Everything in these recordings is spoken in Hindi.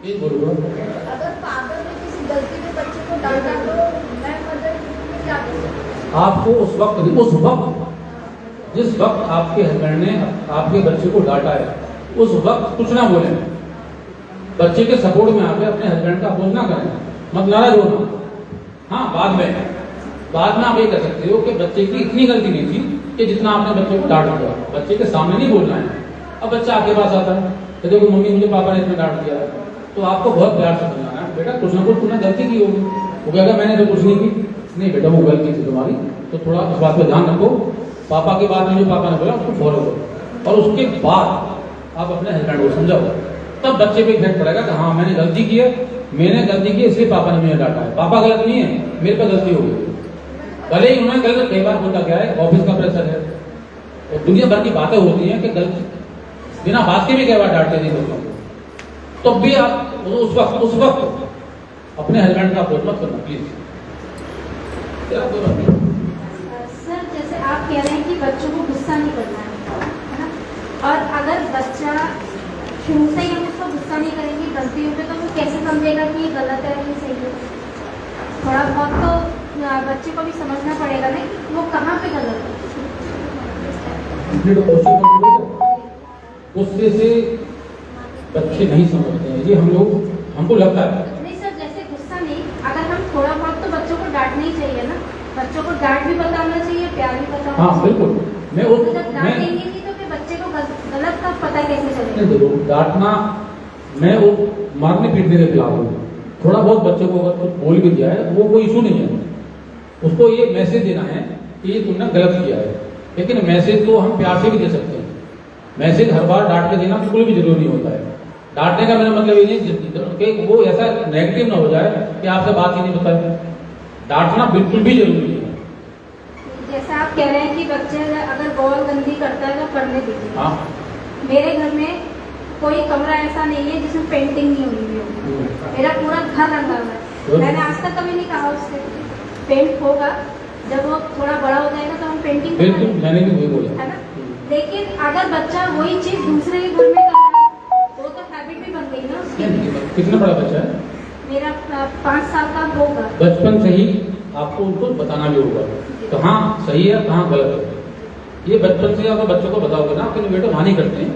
जी बोलो। अगर फादर ने किसी गलती में बच्चे को डांटा तो मैं मदर क्या कर सकती हूँ? आपको उस वक्त जिस वक्त आपके हस्बैंड ने आपके बच्चे को डांटा है, उस वक्त कुछ ना बोलें। बच्चे के सपोर्ट में आके अपने हस्बैंड का अपोज ना करें, मत नाराज होना। हाँ, बाद में आप ये कह सकते हो कि बच्चे की इतनी गलती नहीं थी कि जितना आपने बच्चे को डांट दिया। बच्चे के सामने नहीं बोलना है। अब बच्चा आपके पास आता है तो देखो मम्मी मुझे पापा ने इतना डांट दिया है, तो आपको बहुत प्यार से समझाना है, बेटा कुछ ना कुछ तुमने गलती की होगी। वो कहेगा मैंने तो कुछ नहीं की। नहीं बेटा, वो गलती थी तुम्हारी, तो थोड़ा इस बात पर ध्यान रखो। पापा के बाद में जो पापा ने बोला उसको फॉलो करो, और उसके बाद आप अपने हस्बैंड को समझाओ। तब बच्चे पे इफेक्ट पड़ेगा कि हाँ मैंने गलती की है, इसलिए पापा ने मुझे डांटा है। पापा गलत नहीं है, मेरे पे गलती हो गई। भले ही उन्होंने गलत, कई बार होता क्या है, ऑफिस का प्रेशर है और दुनिया भर की बातें होती हैं कि गलती बिना बात के भी कई बार डांटते थे बच्चों को। तो भी आप उस वक्त अपने हस्बैंड का अपोज मत करना प्लीज। सर जैसे आप कह रहे हैं कि बच्चों को गुस्सा नहीं करना है ना, और अगर बच्चा शुरू से ही हम उसको गुस्सा नहीं करेंगे गलती हो तो वो कैसे समझेगा कि ये गलत है कि सही है? थोड़ा बहुत तो बच्चे को भी समझना पड़ेगा ना कि वो कहाँ पे गलत है। गुस्से से बच्चे नहीं समझते हैं, ये हमको लगता है। नहीं सर, जैसे गुस्सा नहीं, अगर हम थोड़ा बहुत तो बच्चों को डांटना ही चाहिए ना। बच्चों को डांट भी बताना चाहिए, प्यार भी बताना चाहिए। हाँ बिल्कुल। तो जब डांटेंगे नहीं तो फिर बच्चे को गलत का पता कैसे चलेगा? देखो, डांटना, मैं वो मारने पीटने के खिलाफ हूँ। थोड़ा बहुत बच्चे को अगर कुछ बोल भी दिया है वो कोई इशू नहीं है। उसको ये मैसेज देना है कि ये तुमने गलत किया है, लेकिन मैसेज तो हम प्यार से भी दे सकते हैं। मैसेज हर बार डांट के देना बिल्कुल भी जरूरी नहीं होता है। डांटने का मेरा मतलब ये नहीं कि वो ऐसा नेगेटिव ना हो जाए कि आपसे बात ही नहीं बताए। डांटना बिल्कुल भी जरूरी है। जैसे आप कह रहे हैं कि बच्चे अगर बॉल गंदी करता है तो करने दीजिए। हाँ, मेरे घर में कोई कमरा ऐसा नहीं है जिसमें पेंटिंग नहीं हुई हो। मेरा पूरा घर रंगा हुआ है। मैंने आज तक कभी नहीं कहा उससे पेंट होगा, जब वो थोड़ा बड़ा हो जाएगा तो हम पेंटिंग बिल्कुल, मैंने भी वही बोला है ना। लेकिन अगर बच्चा वही चीज दूसरे के घर में कर रहा है वो तो हैबिट भी बन गई ना उसकी। कितना बड़ा बच्चा है? मेरा 5 साल का होगा। बचपन से ही आपको उनको बताना भी होगा कहाँ सही है कहाँ गलत है। ये बचपन से अगर बच्चों को बताओगे ना कि बेटा वहाँ नहीं करते हैं,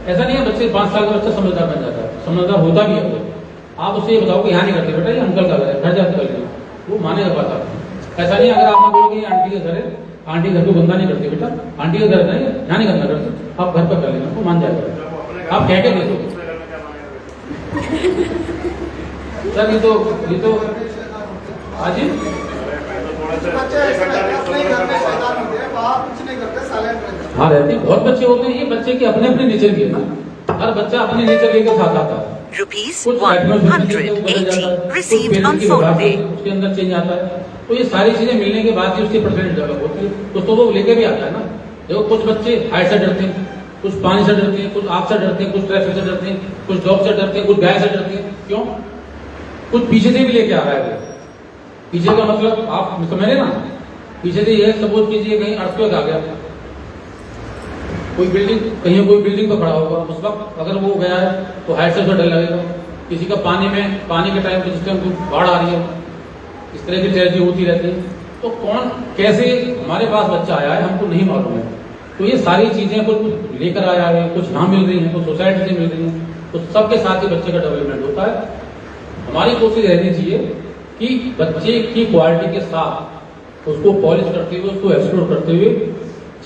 ऐसा नहीं है बच्चे 5 साल का बच्चा समझदार बन जाता है, समझदार होता भी है। आप उसे ये बताओ कि यहाँ नहीं करते बेटा, ये अंकल का घर है, घर जाकर कर लेना, वो मानेगा बात आपको। ऐसा नहीं अगर आप बोलोगे आंटी का घर है, आंटी घर को गंदा नहीं करती बेटा, आंटी का घर है यहाँ नहीं करना करते, आप घर पर कर लेना, वो मान जाएगा। आप कह के देखो सर, ये तो आज हाँ रहते बहुत बच्चे होते हैं। ये बच्चे के अपने अपने नेचर की है ना, हर बच्चा अपने नेचर के साथ आता है। उसके अंदर चेंज आता है, तो ये सारी चीजें मिलने के बाद ही उसकी परसेंटेज डेवलप होती है। तो वो लेके भी आता है ना। देखो कुछ बच्चे हाइट से डरते हैं, कुछ पानी से डरते हैं, कुछ आग से डरते हैं, कुछ ट्रैफिक से डरते हैं, कुछ डॉग से डरते हैं, कुछ गाय से डरते हैं। क्यों? कुछ पीछे से भी लेके आ रहा है वो। पीछे का मतलब आप समझ रहे ना, पीछे से ये सपोज कीजिए कहीं अर्थक्वेक आ गया, कोई बिल्डिंग पर खड़ा होगा, उस वक्त अगर वो गया है तो हाइट से डर लगेगा। किसी का पानी के टाइम पे जिस टाइम बाढ़ आ रही है, इस तरह की ट्रेजेडी होती रहती है। तो कौन कैसे हमारे पास बच्चा आया है हमको नहीं मालूम है। तो ये सारी चीजें कुछ लेकर आया है, कुछ यहाँ मिल रही हैं, कुछ सोसाइटी से मिल रही हैं, तो सबके साथ ही बच्चे का डेवलपमेंट होता है। हमारी कोशिश रहनी चाहिए कि बच्चे की क्वालिटी के साथ उसको पॉलिश करते हुए, उसको एक्सप्लोर करते हुए,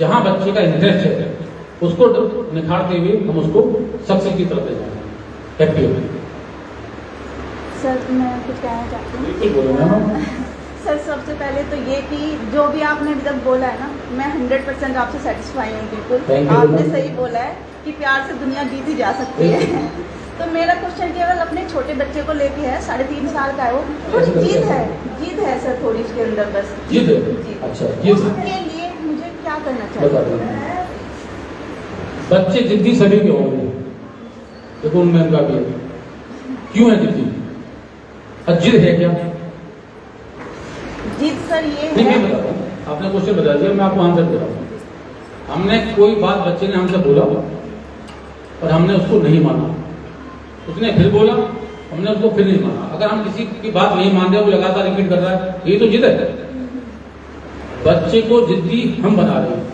जहाँ बच्चे का इंटरेस्ट है उसको निखारते हुए हम उसको सक्सेस की तरफ ले जाएं। हैप्पी हो सर, मैं कुछ कहना चाहती हूँ। बिल्कुल बोलो मैम। सर सबसे पहले तो ये कि जो भी आपने अभी तक बोला है ना, मैं 100% आपसे सेटिस्फाई हूँ। बिल्कुल आपने सही बोला है कि प्यार से दुनिया जीती जा सकती है। तो मेरा क्वेश्चन केवल अपने छोटे बच्चे को लेके है, 3.5 साल का है वो, थोड़ी जीद है सर, थोड़ी उसके अंदर बस जीद। अच्छा, उसके लिए मुझे क्या करना चाहिए? बच्चे जिद्दी सभी के होंगे, देखो उनमें उनका भी है। क्यों है जिद्दी? जिद है क्या? जिद सर ये नहीं, है, मैं बताता हूँ, आपने क्वेश्चन बता दिया, मैं आपको आंसर दे रहा हूँ। हमने कोई बात बच्चे ने हमसे बोला और हमने उसको नहीं माना, उसने फिर बोला हमने उसको फिर नहीं माना। अगर हम किसी की बात नहीं मान रहे, वो लगातार रिपीट कर रहा है, ये तो जिद है। बच्चे को जिद्दी हम बना रहे हैं।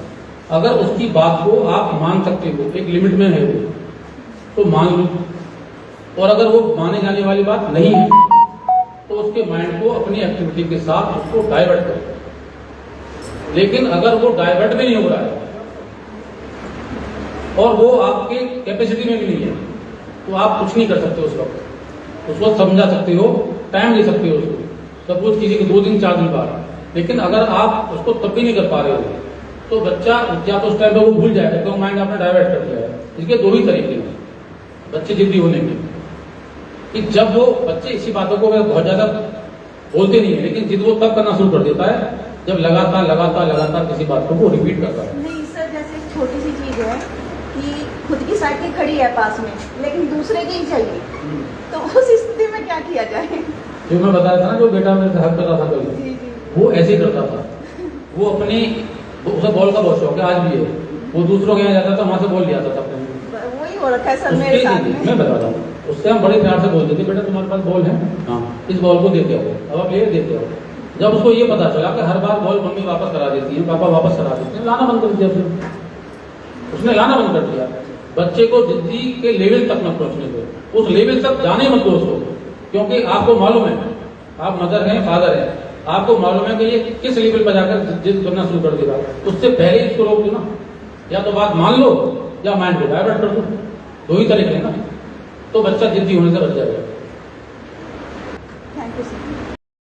अगर उसकी बात को आप मान सकते हो, एक लिमिट में है वो, तो मान लो। और अगर वो माने जाने वाली बात नहीं है तो उसके माइंड को अपनी एक्टिविटी के साथ उसको डाइवर्ट करें। लेकिन अगर वो डाइवर्ट भी नहीं हो रहा है और वो आपके कैपेसिटी में भी नहीं है, तो आप कुछ नहीं कर सकते उस वक्त। उसको समझा सकते हो, टाइम दे सकते हो उसको, सपोज किसी के 2 दिन 4 दिन बाद। लेकिन अगर आप उसको तब भी नहीं कर पा रहे हो तो बच्चा या तो उस टाइम पे वो भूल जाएगा, तो माइंड आपने डाइवर्ट कर दिया है। इसके 2 ही तरीके हैं बच्चे जिद्दी होने के, कि जब वो बच्चे इसी बातों को बहुत ज्यादा बोलते नहीं है, लेकिन जिद वो तब करना शुरू कर देता है जब लगातार किसी बात को वो रिपीट करता है। नहीं सर, जैसे एक छोटी सी चीज है कि खुद की साइकिल खड़ी है पास में, लेकिन दूसरे की ही चाहिए, तो उस स्थिति में क्या किया जाए? जो मैं बताया था ना, जो बेटा मेरे से हक कर रहा था कभी, जी जी। वो ऐसे ही करता था। वो अपनी उसे बॉल का बहुत शौक है, आज भी है। वो दूसरों के यहाँ जाता था, वहां से बॉल लिया आता था अपने। वही हो रखा है सर मेरे साथ में। मैं बता रहा हूँ, उससे हम बड़े प्यार से बोलते थे, बेटा तुम्हारे पास बॉल है, हाँ इस बॉल को देते आओ, अब आप ये देते आओ। जब उसको ये पता चला कि हर बार बॉल मम्मी वापस करा देती है, पापा वापस करा देते हैं, लाना बंद कर दिया। फिर उसने लाना बंद कर दिया। बच्चे को जिद्दी के लेवल तक मत पहुंचने दो, उस लेवल तक जाने मत दो उसको, क्योंकि आपको मालूम है, आप मदर हैं, फादर हैं, आपको मालूम है कि ये किस लेवल पर जाकर जिद करना शुरू कर देगा। उससे पहले इसको रोक दो ना, या तो बात मान लो या माइंड को डाइवर्ट कर दो, 2 ही तरीके हैं ना, तो बच्चा जिद्दी होने से बच जाएगा। Thank you sir.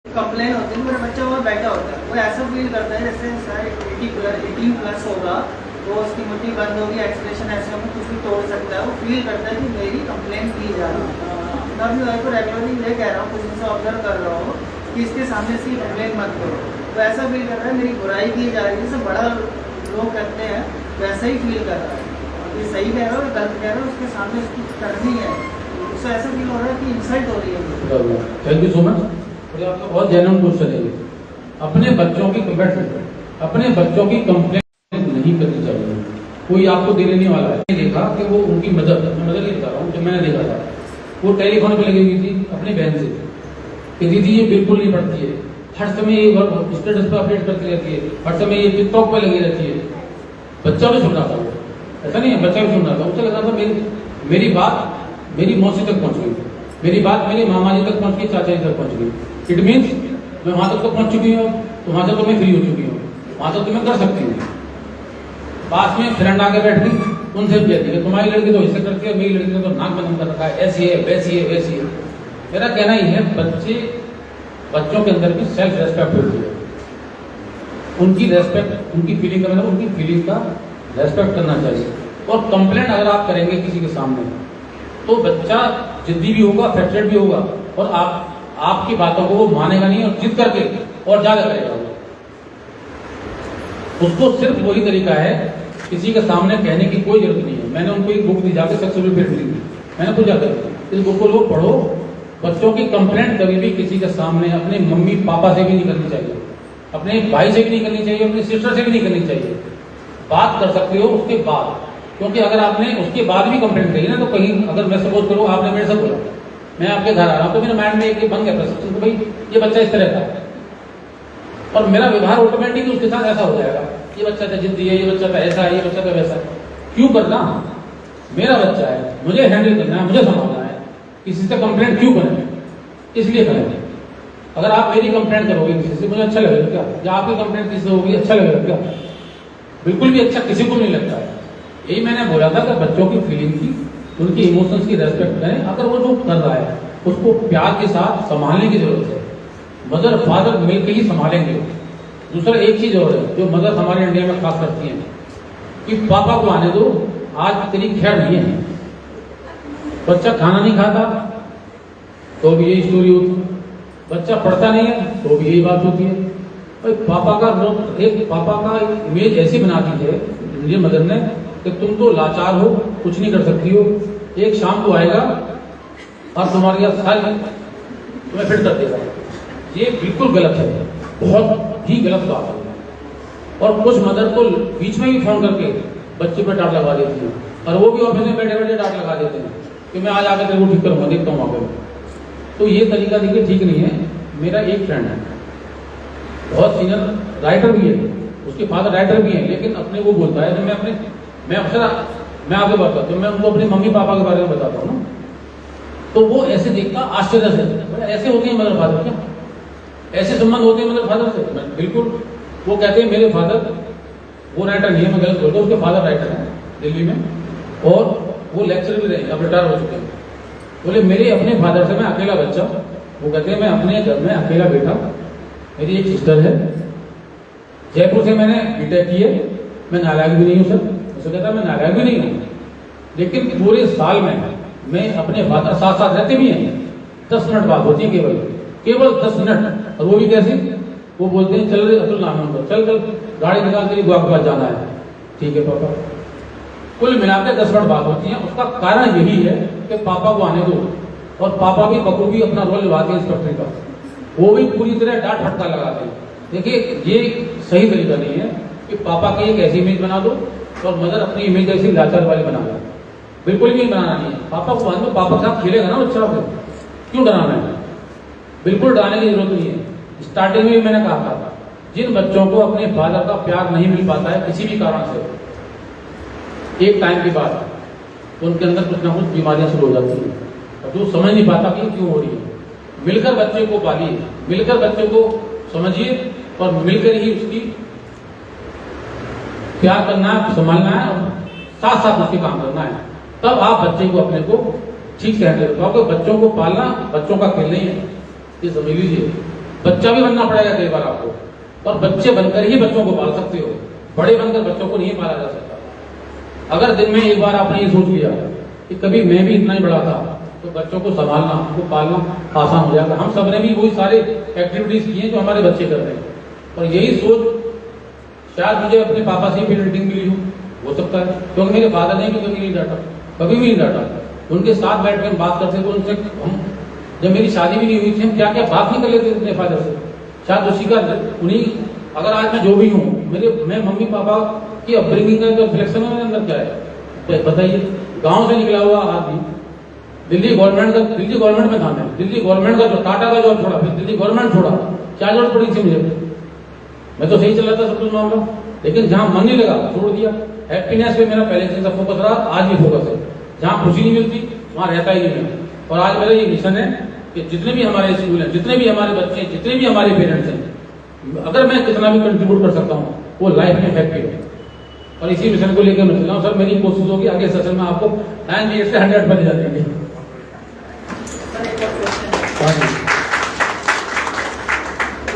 कंप्लेन होती है, मेरा बच्चा वहाँ बैठा होता है, वो ऐसा फील करता है जैसे सर 18 प्लस होगा, तो उसकी मुट्ठी बंद होगी, एक्सप्रेशन ऐसे होगा, कुछ भी तोड़ सकता है। वो फील करता है कि मेरी कंप्लेन की जा रही है। मैं अपनी वाइफ को रेगुलरली ये कह रहा हूँ, कुछ दिन से ऑब्जर्व कर रहा हूँ कि इसके सामने से कंप्लेन मत करो। तो ऐसा फील कर रहा है मेरी बुराई की जा रही है, जैसे बड़ा लोग करते हैं वैसा ही फील कर रहा है। ये सही कह रहा हो, गलत कह रहा हो, उसके सामने उसकी करनी है, उससे ऐसा फील हो रहा है कि इंसल्ट हो रही है। Thank you so much. और आपका बहुत जेन्युइन क्वेश्चन है। अपने बच्चों की कंप्लेंट नहीं करनी चाहिए, कोई आपको दे देने वाला है। मैंने देखा कि वो उनकी मदर ही बता रहा हूँ, जब मैंने देखा था वो टेलीफोन पे लगी हुई थी अपनी बहन से कि दीदी ये बिल्कुल नहीं पढ़ती है, हर समय ये स्टेटस पे अपडेट करती रहती है, हर समय ये टिकटॉक पे लगी रहती है। बच्चा भी सुन रहा था, वो ऐसा नहीं है, बच्चा भी सुन रहा था। उसे लगा था मेरी बात मेरी मौसी तक पहुंच गई, मेरी बात मेरी मामा जी तक पहुंच गई, चाचा जी तक पहुंच गई। इट मीन्स मैं वहां तक तो पहुंच चुकी हूँ, तो वहां तक तो मैं फ्री हो चुकी हूँ, वहां तक तो मैं कर सकती हूँ। पास में फ्रेंड आके बैठ गई, उनसे भी कहती है तुम्हारी लड़की तो इससे करती है, मेरी लड़की ने तो नाक बंद कर रखा है, ऐसी है वैसी है वैसी है। मेरा कहना ही है बच्चों के अंदर भी सेल्फ रेस्पेक्ट होती है, उनकी रेस्पेक्ट, उनकी फीलिंग का मतलब उनकी फीलिंग का रेस्पेक्ट करना चाहिए। और कंप्लेंट अगर आप करेंगे किसी के सामने तो बच्चा जिद्दी भी होगा, फ्रस्ट्रेट भी होगा, और आपकी बातों को वो मानेगा नहीं और जिद करके और ज्यादा करेगा। उसको सिर्फ वही तरीका है, किसी के सामने कहने की कोई जरूरत नहीं है। मैंने उनको एक बुक दी जाकर सक्सेसफुल पेरेंटिंग की, मैंने पूछा कर इस बुक को लोग पढ़ो। बच्चों की कंप्लेंट कभी भी किसी के सामने अपने मम्मी पापा से भी नहीं करनी चाहिए, अपने भाई से भी नहीं करनी चाहिए, अपनी सिस्टर से भी नहीं करनी चाहिए। बात कर सकते हो उसके बाद, क्योंकि अगर आपने उसके बाद भी कंप्लेंट करी ना, तो कहीं अगर मैं सपोज करूँ आपने मेरे से बोला, मैं आपके घर आ रहा हूँ, तो मेरे माइंड में एक बन गया परसेप्शन कि भाई ये बच्चा इस तरह का है, और मेरा व्यवहार ऑटोमेटिक उसके साथ ऐसा हो जाएगा, ये बच्चा तो जिद्दी है, ये बच्चा तो ऐसा है, ये बच्चा तो वैसा है। क्यों करना? मेरा बच्चा है, मुझे हैंडल करना है, मुझे संभालना है, किसी से कंप्लेंट क्यों करें? इसलिए करें। अगर आप मेरी कंप्लेंट करोगे किसी से, मुझे अच्छा लगेगा क्या? या आपकी कंप्लेंट किसी से होगी, अच्छा लगेगा क्या? बिल्कुल भी अच्छा किसी को नहीं लगता है। यही मैंने बोला था कि बच्चों की फीलिंग की, उनकी इमोशंस की रेस्पेक्ट करें। अगर वो जो कर रहा है उसको प्यार के साथ संभालने की जरूरत है, मदर फादर मिलकर ही संभालेंगे। दूसरा एक चीज और है जो मदर हमारे इंडिया में खास करती है कि पापा को आने दो, आज तेरी खैर नहीं है। बच्चा खाना नहीं खाता तो भी यही स्टोरी होती है, बच्चा पढ़ता नहीं है तो भी यही बात होती है। भाई पापा का इमेज ऐसी बना दी है इंडियन मदर ने कि तुम तो लाचार हो, कुछ नहीं कर सकती हो, एक शाम को आएगा और तुम्हारे यहाँ साल तुम्हें फिट कर देगा। ये बिल्कुल गलत है, बहुत ही गलत बात है। और कुछ मदर तो बीच में भी फोन करके बच्चे पर डांट लगा देती है, और वो भी ऑफिस में बैठे बैठे डांट लगा देते हैं कि मैं आज आकर तेरे को ठीक करूंगा, देखता हूँ आगे। तो ये तरीका देखिए ठीक नहीं है। मेरा एक फ्रेंड है, बहुत सीनियर राइटर भी है, उसके फादर राइटर भी हैं, लेकिन अपने वो बोलता है, मैं आपको बताता हूँ, मैं उनको अपने मम्मी पापा के बारे में बताता हूँ ना, तो वो ऐसे देखता आश्चर्य से, ऐसे होते हैं मदर फादर, क्या ऐसे संबंध होते हैं मदर फादर से? मैं बिल्कुल, वो कहते हैं मेरे फादर, वो राइटर नहीं है, मैं गलत बोलता हूँ, उसके फादर राइटर हैं दिल्ली में, और वो लेक्चर भी रहे, अब रिटायर हो चुके हैं। बोले मेरे अपने फादर से मैं अकेला बच्चा, वो कहते हैं मैं अपने घर में अकेला बेटा, मेरी एक सिस्टर है, जयपुर से मैंने बीटेक की है, मैं नालायक भी नहीं हूँ सर, उसे कहता मैं नालायक भी नहीं हूँ, लेकिन पूरे साल में मैं अपने फादर साथ साथ रहते भी हैं, 10 मिनट बात होती है, केवल 10 मिनट, और वो भी कैसे? वो बोलते हैं चल रे अतुल नाम है, चल गाड़ी निकाल के गोवा के पास जाना है, ठीक है पापा। कुल मिलाकर 10 मिनट बात होती है। उसका कारण यही है कि पापा को आने दो, और पापा भी बखूबी अपना रोल निभाते हैं इंस्पेक्टर का, वो भी पूरी तरह डांट फटका लगाते हैं। देखिए ये सही तरीका नहीं है कि पापा की एक ऐसी इमेज बना दो और मदर अपनी इमेज ऐसी लाचार वाली बना दो, बिल्कुल भी बनाना नहीं है। पापा को आने दो, पापा के साथ खेलेगा ना बच्चा, क्यों डराना है? बिल्कुल डराने की जरूरत नहीं है। स्टार्टिंग में भी मैंने कहा था, जिन बच्चों को अपने फादर का प्यार नहीं मिल पाता है किसी भी कारण से, एक टाइम के बाद उनके अंदर कुछ ना कुछ बीमारियां शुरू हो जाती हैं, और जो समझ नहीं पाता कि क्यों हो रही है। मिलकर बच्चे को पालिए, मिलकर बच्चे को समझिए, और मिलकर ही उसकी प्यार करना है, संभालना है, और साथ साथ उसके काम करना है। तब आप बच्चे को अपने को ठीक से हैंडल करो। क्योंकि बच्चों को पालना बच्चों का खेल नहीं है, ये समझ लीजिए। बच्चा भी बनना पड़ेगा कई बार आपको, और बच्चे बनकर ही बच्चों को पाल सकते हो, बड़े बनकर बच्चों को नहीं पाला जा सकता। अगर दिन में एक बार आपने ये सोच लिया कि कभी मैं भी इतना ही बड़ा था, तो बच्चों को संभालना, उनको पालना आसान हो जाएगा। हम सब ने भी वही सारे एक्टिविटीज की हैं जो हमारे बच्चे कर रहे हैं, और यही सोच शायद मुझे अपने पापा से ही पेरेंटिंग मिली हो सकता है, क्योंकि मेरे फादर ने भी कभी नहीं डांटा, कभी भी नहीं डांटा। उनके साथ बैठ कर हम बात करते थे, उनसे हम, जब मेरी शादी भी नहीं हुई थी, हम क्या क्या बात नहीं कर लेते अपने फादर से। शायद उसी का उन्हीं, अगर आज मैं जो भी हूँ, मैं मम्मी पापा की अपब्रिंगिंग का जो रिफ्लेक्शन है मेरे अंदर क्या है बताइए। गांव से निकला हुआ आदमी, दिल्ली गवर्नमेंट में था मैं, दिल्ली गवर्नमेंट का जो टाटा का जॉब छोड़ा, फिर दिल्ली गवर्नमेंट छोड़ा, क्या जरूरत पड़ी थी मुझे? मैं तो सही चल रहा था सब कुछ मामला, लेकिन जहां मन नहीं लगा छोड़ दिया। हैप्पीनेस पे मेरा पहले से फोकस रहा, आज भी फोकस है। जहां खुशी नहीं मिलती वहां रहता ही नहीं है। और आज मेरा ये मिशन है कि जितने भी हमारे स्कूल हैं, जितने भी हमारे बच्चे हैं, जितने भी हमारे पेरेंट्स हैं, अगर मैं कितना भी कंट्रीब्यूट कर सकता हूँ, वो लाइफ में हैप्पी है। और इसी मिशन को लेकर मैं चल रहा हूँ। सर मेरी कोशिश होगी अगले सेशन में आपको 98 से 100 पर ले जाएंगे।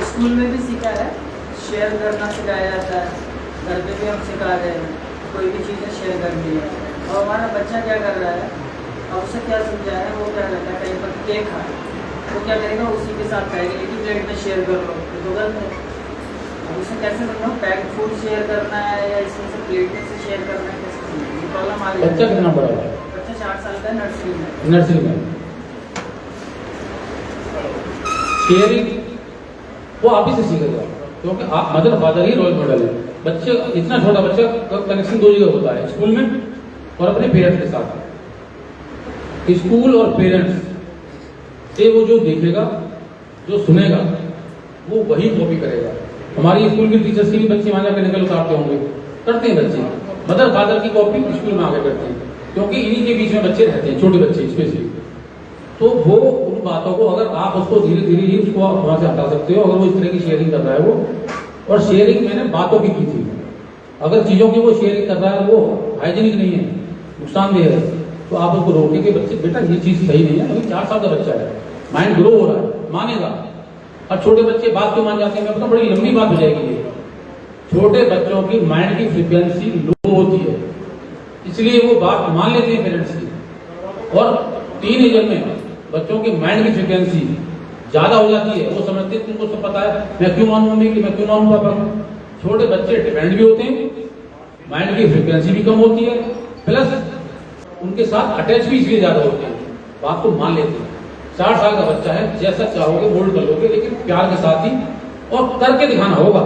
स्कूल में भी सीखा है, शेयर करना सिखाया जाता है, घर पे भी हम सिखा रहे हैं, कोई भी चीज़ें शेयर करनी है। और हमारा बच्चा क्या कर रहा है, अब उसे क्या समझाया है, वो क्या करता है, कहीं पर केक खाए वो क्या करेगा, उसी के साथ खाएगा, एक ही प्लेट में शेयर कर लो, तो गलत है। अब उसे कैसे समझाऊँ, पैक्ड फूड शेयर करना है या इसमें से प्लेट में से शेयर करना है, कैसे समझाऊँ? ये प्रॉब्लम आ रही है। बच्चा कितना बड़ा है? बच्चा 4 साल का है, नर्सरी में। शेयरिंग वो आप ही से सीखेगा, क्योंकि आप मदर फादर ही रोल मॉडल है। बच्चे, इतना छोटा बच्चा का कनेक्शन 2 जगह होता है, स्कूल में और अपने पेरेंट्स के साथ। स्कूल और पेरेंट्स से वो जो देखेगा, जो सुनेगा, वो वही कॉपी करेगा। हमारी स्कूल की टीचर्स की भी बच्चे वहां जाकर निकल उतारते होंगे, करते हैं बच्चे, मदर फादर की कॉपी स्कूल में आगे करते हैं, क्योंकि इन्हीं के बीच में बच्चे रहते हैं, छोटे बच्चे स्पेशली। तो वो उन बातों को अगर आप उसको धीरे धीरे ही उसको वहां से हटा सकते हो, अगर वो इस तरह की शेयरिंग कर रहा है वो। और शेयरिंग मैंने बातों की थी, अगर चीजों की वो शेयरिंग कर रहा है वो हाइजीनिक नहीं है, नुकसानदेह है, तो आप उसको रोके कि बच्चे बेटा ये चीज सही नहीं है, अभी 4 साल का बच्चा है, माइंड ग्रो हो रहा है, मानेगा। और छोटे बच्चे बात क्यों मान जाते हैं, मैं बड़ी लंबी बात हो जाएगी ये। छोटे बच्चों की माइंड की फ्रिक्वेंसी लो होती है, इसलिए वो बात मान लेते हैं पेरेंट्स की। और टीनेजर में बच्चों की माइंड की फ्रिक्वेंसी ज्यादा हो जाती है, वो समझते हैं तुमको सब पता है, मैं क्यों मानूं मम्मी की, मैं क्यों मानूं पापा की। छोटे बच्चे डिपेंड भी होते हैं, माइंड की फ्रिक्वेंसी भी कम होती है, प्लस उनके साथ अटैच भी इसलिए ज्यादा होते हैं, बात को मान लेते हैं। 4 साल का बच्चा है, जैसा चाहोगे मोल्ड कर लोगे, लेकिन प्यार के साथ ही, और करके दिखाना होगा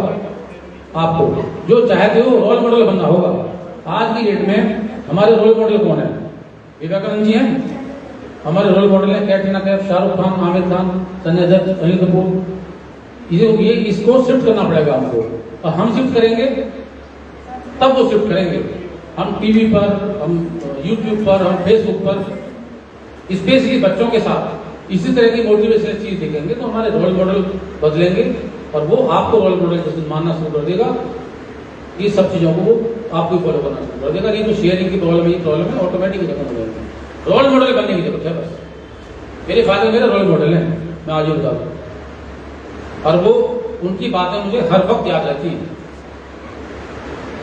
आपको, जो चाहते हो रोल मॉडल बनना होगा। आज की डेट में हमारे रोल मॉडल कौन है? विवेकानंद जी हैं, हमारे रोल मॉडल है कैटरीना कैफ, शाहरुख खान, आमिर खान, संजय दत्त, अनिल कपूर। ये इसको शिफ्ट करना पड़ेगा हमको, और हम शिफ्ट करेंगे तब वो शिफ्ट करेंगे। हम टीवी पर, हम यूट्यूब पर, हम फेसबुक पर स्पेशली बच्चों के साथ इसी तरह की मोटिवेशनल चीज दिखेंगे तो हमारे रोल मॉडल बदलेंगे, और वो आपको रोल मॉडल जिस दिन मानना शुरू कर देगा, ये सब चीजों को वो आपको फॉलो करना शुरू कर देगा। ये जो शेयरिंग की प्रॉब्लम है, ये प्रॉब्लम है ऑटोमेटिक खत्म हो जाएगी। रोल मॉडल बनने की जरूरत है बस। मेरे फादर मेरे रोल मॉडल है, मैं आज ही बता दूं, और वो उनकी बातें मुझे हर वक्त याद रहती हैं।